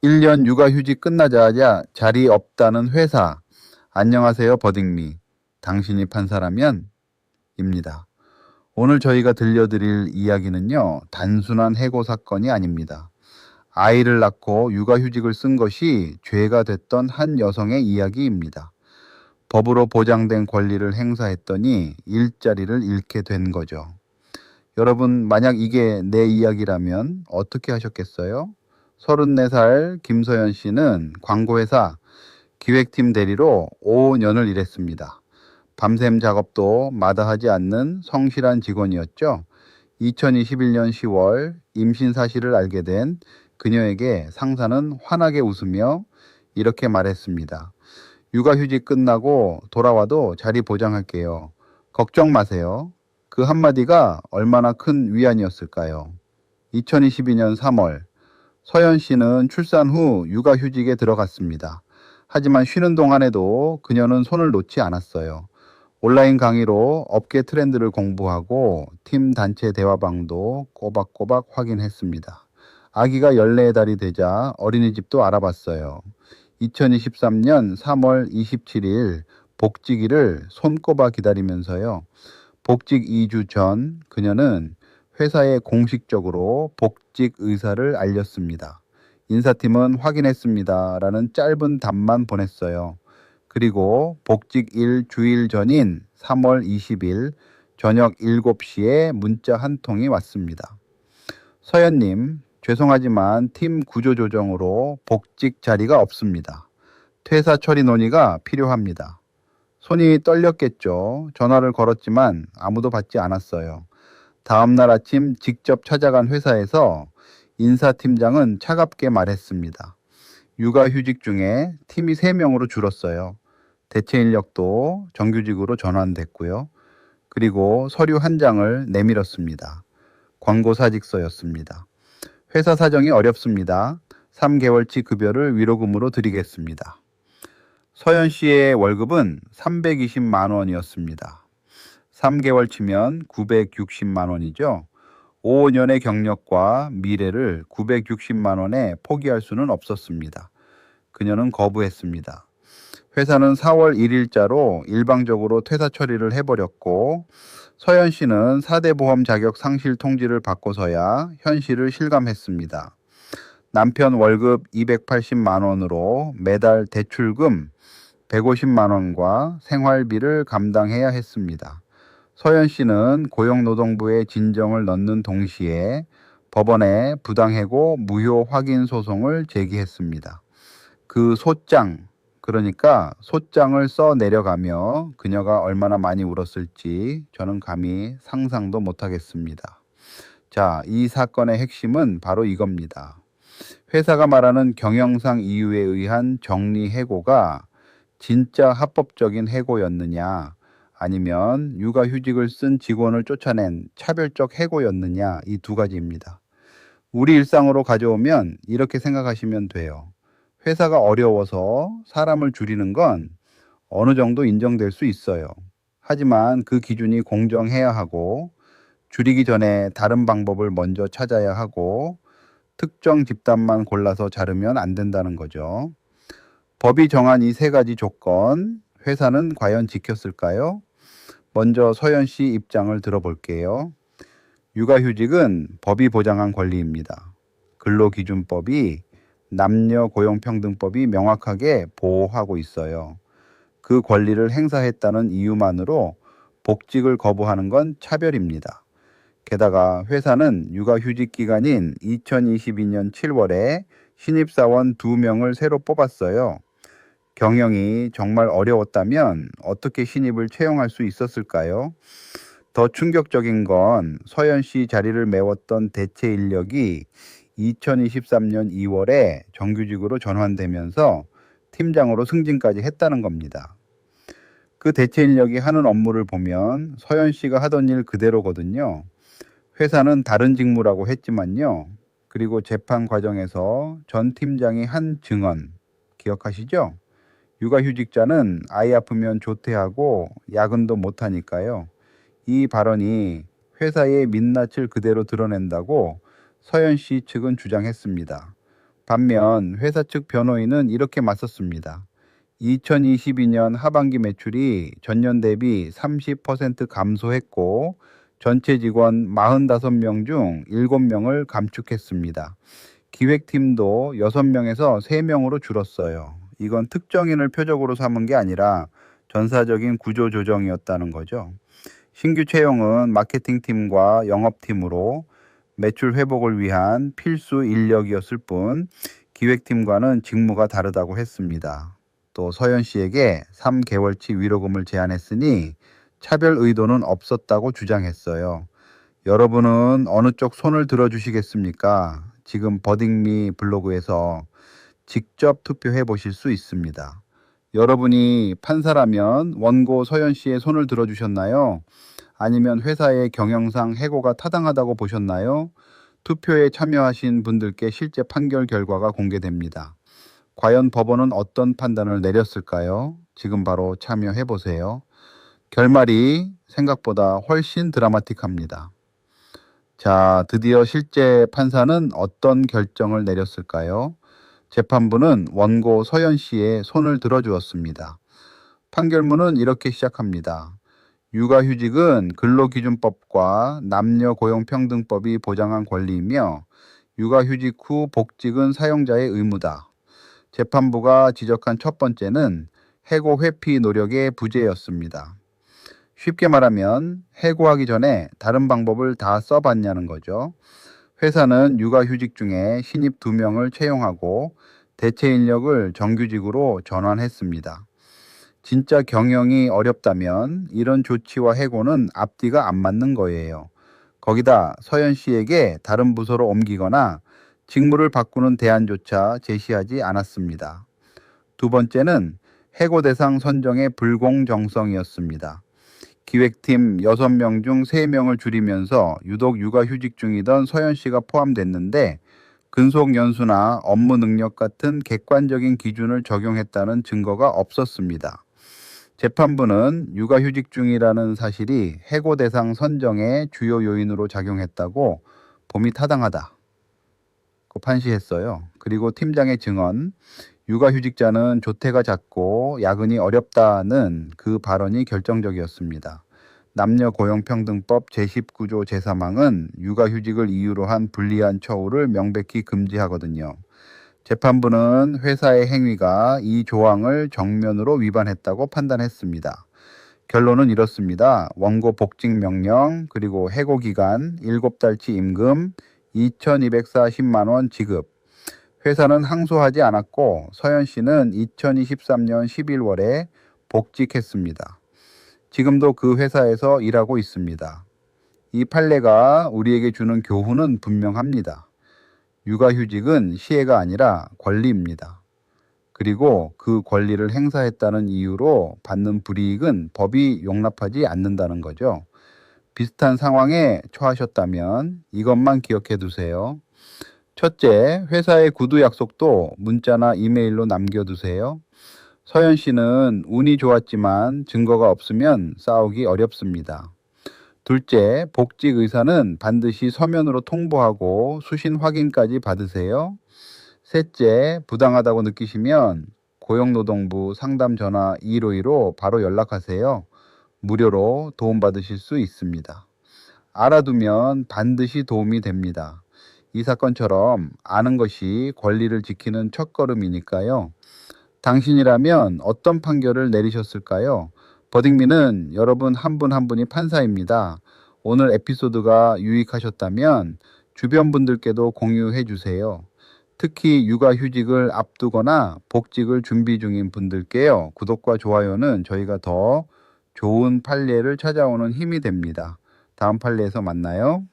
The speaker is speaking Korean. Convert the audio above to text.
1년 육아휴직 끝나자마자 자리 없다는 회사. 안녕하세요, 버딩미. 당신이 판사라면? 입니다. 오늘 저희가 들려드릴 이야기는요, 단순한 해고 사건이 아닙니다. 아이를 낳고 육아휴직을 쓴 것이 죄가 됐던 한 여성의 이야기입니다. 법으로 보장된 권리를 행사했더니 일자리를 잃게 된 거죠. 여러분, 만약 이게 내 이야기라면 어떻게 하셨겠어요? 34살 김서연 씨는 광고회사 기획팀 대리로 5년을 일했습니다. 밤샘 작업도 마다하지 않는 성실한 직원이었죠. 2021년 10월 임신 사실을 알게 된 그녀에게 상사는 환하게 웃으며 이렇게 말했습니다. 육아휴직 끝나고 돌아와도 자리 보장할게요. 걱정 마세요. 그 한마디가 얼마나 큰 위안이었을까요? 2022년 3월 서연 씨는 출산 후 육아휴직에 들어갔습니다. 하지만 쉬는 동안에도 그녀는 손을 놓지 않았어요. 온라인 강의로 업계 트렌드를 공부하고 팀 단체 대화방도 꼬박꼬박 확인했습니다. 아기가 14달이 되자 어린이집도 알아봤어요. 2023년 3월 27일 복직일을 손꼽아 기다리면서요. 복직 2주 전 그녀는 회사에 공식적으로 복직 의사를 알렸습니다. 인사팀은 확인했습니다. 라는 짧은 답만 보냈어요. 그리고 복직일 주일 전인 3월 20일 저녁 7시에 문자 한 통이 왔습니다. 서연님, 죄송하지만 팀 구조조정으로 복직 자리가 없습니다. 퇴사 처리 논의가 필요합니다. 손이 떨렸겠죠. 전화를 걸었지만 아무도 받지 않았어요. 다음날 아침 직접 찾아간 회사에서 인사팀장은 차갑게 말했습니다. 육아휴직 중에 팀이 3명으로 줄었어요. 대체 인력도 정규직으로 전환됐고요. 그리고 서류 한 장을 내밀었습니다. 광고사직서였습니다. 회사 사정이 어렵습니다. 3개월치 급여를 위로금으로 드리겠습니다. 서연 씨의 월급은 320만 원이었습니다. 3개월치면 960만 원이죠. 5년의 경력과 미래를 960만 원에 포기할 수는 없었습니다. 그녀는 거부했습니다. 회사는 4월 1일자로 일방적으로 퇴사 처리를 해버렸고 서연 씨는 4대 보험 자격 상실 통지를 받고서야 현실을 실감했습니다. 남편 월급 280만 원으로 매달 대출금 150만 원과 생활비를 감당해야 했습니다. 서연 씨는 고용노동부에 진정을 넣는 동시에 법원에 부당해고 무효 확인 소송을 제기했습니다. 그 소장, 그러니까 소장을 써 내려가며 그녀가 얼마나 많이 울었을지 저는 감히 상상도 못하겠습니다. 자, 이 사건의 핵심은 바로 이겁니다. 회사가 말하는 경영상 이유에 의한 정리해고가 진짜 합법적인 해고였느냐, 아니면 육아휴직을 쓴 직원을 쫓아낸 차별적 해고였느냐, 이 두 가지입니다. 우리 일상으로 가져오면 이렇게 생각하시면 돼요. 회사가 어려워서 사람을 줄이는 건 어느 정도 인정될 수 있어요. 하지만 그 기준이 공정해야 하고, 줄이기 전에 다른 방법을 먼저 찾아야 하고, 특정 집단만 골라서 자르면 안 된다는 거죠. 법이 정한 이 세 가지 조건, 회사는 과연 지켰을까요? 먼저 서연 씨 입장을 들어볼게요. 육아휴직은 법이 보장한 권리입니다. 근로기준법이 남녀고용평등법이 명확하게 보호하고 있어요. 그 권리를 행사했다는 이유만으로 복직을 거부하는 건 차별입니다. 게다가 회사는 육아휴직 기간인 2022년 7월에 신입사원 2명을 새로 뽑았어요. 경영이 정말 어려웠다면 어떻게 신입을 채용할 수 있었을까요? 더 충격적인 건 서연 씨 자리를 메웠던 대체 인력이 2023년 2월에 정규직으로 전환되면서 팀장으로 승진까지 했다는 겁니다. 그 대체 인력이 하는 업무를 보면 서연 씨가 하던 일 그대로거든요. 회사는 다른 직무라고 했지만요. 그리고 재판 과정에서 전 팀장이 한 증언 기억하시죠? 육아휴직자는 아이 아프면 조퇴하고 야근도 못하니까요. 이 발언이 회사의 민낯을 그대로 드러낸다고 서연 씨 측은 주장했습니다. 반면 회사 측 변호인은 이렇게 맞섰습니다. 2022년 하반기 매출이 전년 대비 30% 감소했고 전체 직원 45명 중 7명을 감축했습니다. 기획팀도 6명에서 3명으로 줄었어요. 이건 특정인을 표적으로 삼은 게 아니라 전사적인 구조 조정이었다는 거죠. 신규 채용은 마케팅팀과 영업팀으로 매출 회복을 위한 필수 인력이었을 뿐 기획팀과는 직무가 다르다고 했습니다. 또 서현 씨에게 3개월치 위로금을 제안했으니 차별 의도는 없었다고 주장했어요. 여러분은 어느 쪽 손을 들어주시겠습니까? 지금 버딩미 블로그에서 직접 투표해 보실 수 있습니다. 여러분이 판사라면 원고 서현 씨의 손을 들어주셨나요? 아니면 회사의 경영상 해고가 타당하다고 보셨나요? 투표에 참여하신 분들께 실제 판결 결과가 공개됩니다. 과연 법원은 어떤 판단을 내렸을까요? 지금 바로 참여해 보세요. 결말이 생각보다 훨씬 드라마틱합니다. 자, 드디어 실제 판사는 어떤 결정을 내렸을까요? 재판부는 원고 서현 씨의 손을 들어주었습니다. 판결문은 이렇게 시작합니다. 육아휴직은 근로기준법과 남녀고용평등법이 보장한 권리이며 육아휴직 후 복직은 사용자의 의무다. 재판부가 지적한 첫 번째는 해고 회피 노력의 부재였습니다. 쉽게 말하면 해고하기 전에 다른 방법을 다 써봤냐는 거죠. 회사는 육아휴직 중에 신입 2명을 채용하고 대체 인력을 정규직으로 전환했습니다. 진짜 경영이 어렵다면 이런 조치와 해고는 앞뒤가 안 맞는 거예요. 거기다 서현 씨에게 다른 부서로 옮기거나 직무를 바꾸는 대안조차 제시하지 않았습니다. 두 번째는 해고 대상 선정의 불공정성이었습니다. 기획팀 6명 중 3명을 줄이면서 유독 육아휴직 중이던 서현 씨가 포함됐는데 근속 연수나 업무 능력 같은 객관적인 기준을 적용했다는 증거가 없었습니다. 재판부는 육아휴직 중이라는 사실이 해고 대상 선정의 주요 요인으로 작용했다고 봄이 타당하다. 판시했어요. 그리고 팀장의 증언, 육아휴직자는 조퇴가 잦고 야근이 어렵다는 그 발언이 결정적이었습니다. 남녀고용평등법 제19조 제3항은 육아휴직을 이유로 한 불리한 처우를 명백히 금지하거든요. 재판부는 회사의 행위가 이 조항을 정면으로 위반했다고 판단했습니다. 결론은 이렇습니다. 원고 복직 명령, 그리고 해고 기간 7달치 임금, 2,240만 원 지급. 회사는 항소하지 않았고 서현 씨는 2023년 11월에 복직했습니다. 지금도 그 회사에서 일하고 있습니다. 이 판례가 우리에게 주는 교훈은 분명합니다. 육아휴직은 시혜가 아니라 권리입니다. 그리고 그 권리를 행사했다는 이유로 받는 불이익은 법이 용납하지 않는다는 거죠. 비슷한 상황에 처하셨다면 이것만 기억해 두세요. 첫째, 회사의 구두 약속도 문자나 이메일로 남겨두세요. 서현 씨는 운이 좋았지만 증거가 없으면 싸우기 어렵습니다. 둘째, 복직 의사는 반드시 서면으로 통보하고 수신 확인까지 받으세요. 셋째, 부당하다고 느끼시면 고용노동부 상담 전화 215로 바로 연락하세요. 무료로 도움받으실 수 있습니다. 알아두면 반드시 도움이 됩니다. 이 사건처럼 아는 것이 권리를 지키는 첫걸음이니까요. 당신이라면 어떤 판결을 내리셨을까요? 버딩미는 여러분 한 분 한 분이 판사입니다. 오늘 에피소드가 유익하셨다면 주변 분들께도 공유해 주세요. 특히 육아휴직을 앞두거나 복직을 준비 중인 분들께요. 구독과 좋아요는 저희가 더 좋은 판례를 찾아오는 힘이 됩니다. 다음 판례에서 만나요.